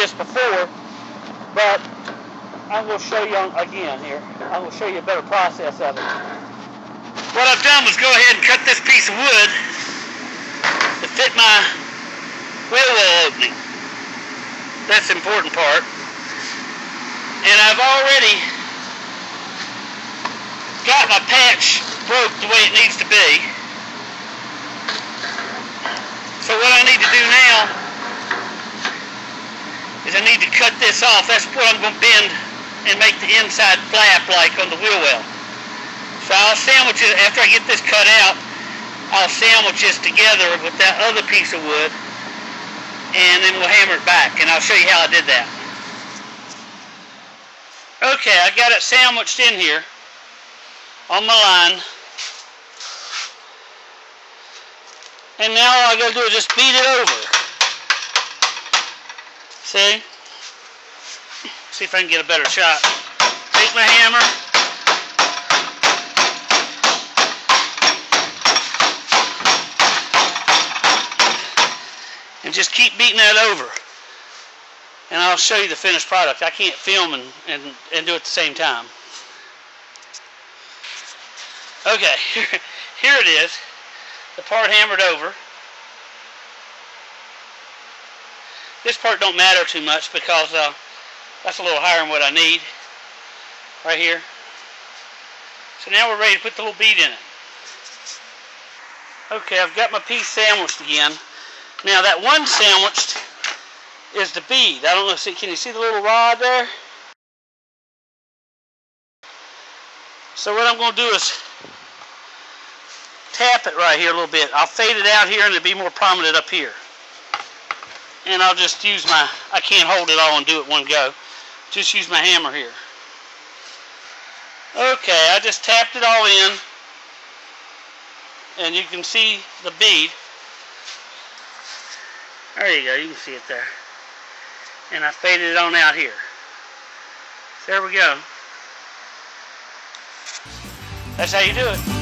this before, but I'm going to show you again here. I'm going to show you a better process of it. What I've done was go ahead and cut this piece of wood to fit my wheel well opening. That's the important part. And I've already got my patch broke the way it needs to be. So what I need to do now is I need to cut this off. That's what I'm going to bend and make the inside flap like on the wheel well. So I'll sandwich it, after I get this cut out, I'll sandwich this together with that other piece of wood, and then we'll hammer it back, and I'll show you how I did that. Okay, I got it sandwiched in here on my line. And now all I gotta do is just beat it over. See? See if I can get a better shot. Take my hammer. And just keep beating that over. And I'll show you the finished product. I can't film and do it at the same time. Okay, here it is. The part hammered over. This part don't matter too much because that's a little higher than what I need. Right here. So now we're ready to put the little bead in it. Okay, I've got my piece sandwiched again. Now that one sandwiched is the bead. I don't know, can you see the little rod there? So what I'm going to do is tap it right here a little bit. I'll fade it out here and it'll be more prominent up here. And I'll just use my, I can't hold it all and do it one go. Just use my hammer here. Okay, I just tapped it all in. And you can see the bead. There you go, you can see it there. And I faded it on out here. So there we go. That's how you do it.